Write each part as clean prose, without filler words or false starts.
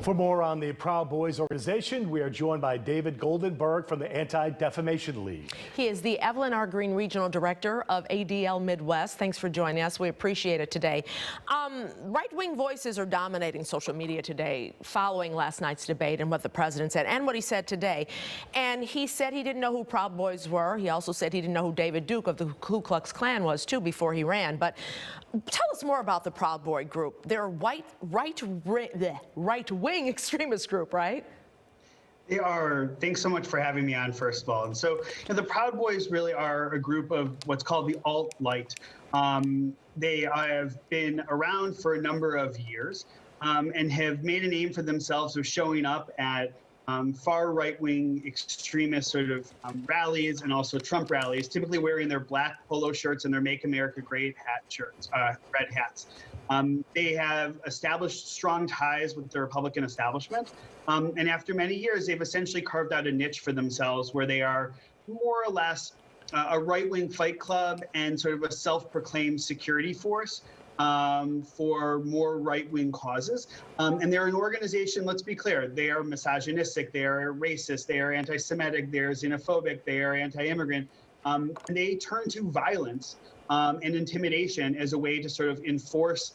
For more on the Proud Boys organization, we are joined by David Goldenberg from the Anti-Defamation League. He is the Evelyn R. Green Regional Director of ADL Midwest. Thanks for joining us. We appreciate it today. Right-wing voices are dominating social media today following last night's debate and what the president said and what he said today. And he said he didn't know who Proud Boys were. He also said he didn't know who David Duke of the Ku Klux Klan was, too, before he ran. But tell us more about the Proud Boy group. They're a right-wing extremist group, right? They are. Thanks so much for having me on, first of all. And so the Proud Boys really are a group of what's called the alt-right. They have been around for a number of years and have made a name for themselves of showing up at far right-wing extremist sort of rallies and also Trump rallies, typically wearing their black polo shirts and their Make America Great hat shirts, red hats. They have established strong ties with the Republican establishment. And after many years, they've essentially carved out a niche for themselves where they are more or less a right-wing fight club and sort of a self-proclaimed security force for more right-wing causes. And they're an organization, let's be clear, they are misogynistic, they are racist, they are anti-Semitic, they're xenophobic, they are anti-immigrant. And they turn to violence and intimidation as a way to sort of enforce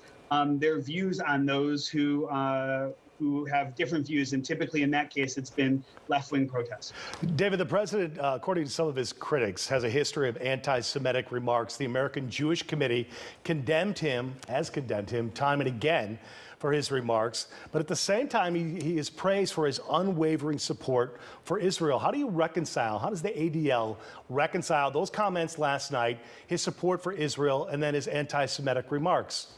their views on those who have different views, and typically in that case, it's been left-wing protests. David, the president, according to some of his critics, has a history of anti-Semitic remarks. The American Jewish Committee has condemned him time and again for his remarks, but at the same time, he is praised for his unwavering support for Israel. How does the ADL reconcile those comments last night, his support for Israel, and then his anti-Semitic remarks?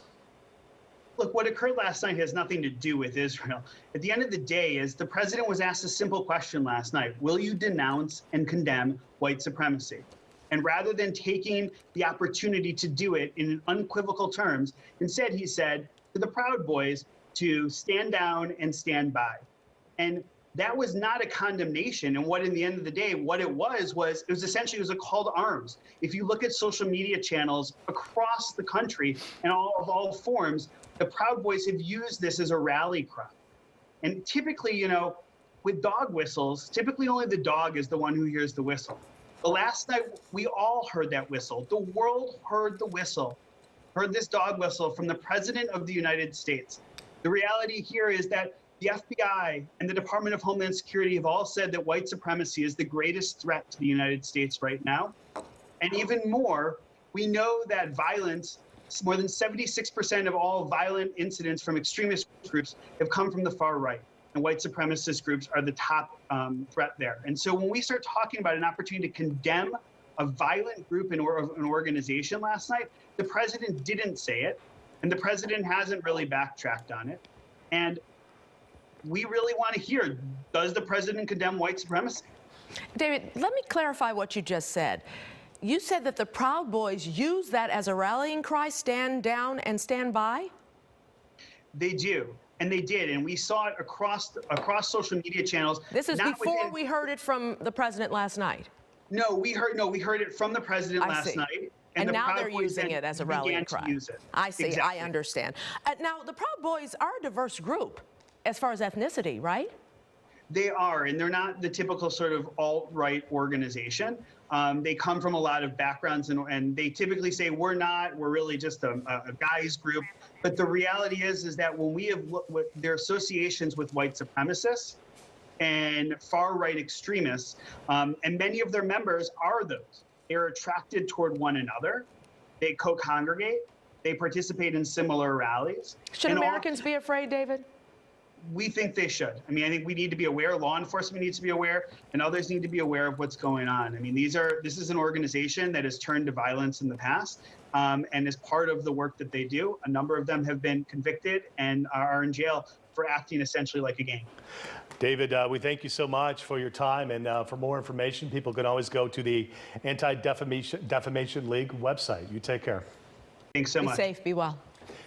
Look, what occurred last night has nothing to do with Israel. At the end of the day, is the president was asked a simple question last night: will you denounce and condemn white supremacy? And rather than taking the opportunity to do it in unequivocal terms, instead he said to the Proud Boys to stand down and stand by. And that was not a condemnation. And what, in the end of the day, what it was essentially a call to arms. If you look at social media channels across the country and all forms, the Proud Boys have used this as a rally cry. And typically, with dog whistles, typically only the dog is the one who hears the whistle. But last night, we all heard that whistle. The world heard the whistle, heard this dog whistle from the President of the United States. The reality here is that the FBI and the Department of Homeland Security have all said that white supremacy is the greatest threat to the United States right now. And even more, we know that violence, more than 76% of all violent incidents from extremist groups have come from the far right. And white supremacist groups are the top threat there. And so when we start talking about an opportunity to condemn a violent group and an organization last night, the president didn't say it. And the president hasn't really backtracked on it. And we really want to hear, does the president condemn white supremacy? David, let me clarify what you just said. You said that the Proud Boys use that as a rallying cry, stand down and stand by? They do, and they did, and we saw it across social media channels. This is before we heard it from the president last night. No, we heard it from the president last night. And now they're using it as a rallying cry. I see, exactly. I understand. Now, the Proud Boys are a diverse group as far as ethnicity, right? They are, and they're not the typical sort of alt-right organization. They come from a lot of backgrounds, and they typically say, we're really just a guys group. But the reality is that when we have looked at their associations with white supremacists and far-right extremists, and many of their members are those. They're attracted toward one another. They co-congregate. They participate in similar rallies. Should Americans be afraid, David? We think they should. I mean, I think we need to be aware, law enforcement needs to be aware, and others need to be aware of what's going on. I mean, this is an organization that has turned to violence in the past, and as part of the work that they do, a number of them have been convicted and are in jail for acting essentially like a gang. David, we thank you so much for your time, and for more information, people can always go to the Anti-Defamation League website. You take care. Thanks so much. Be safe, be well.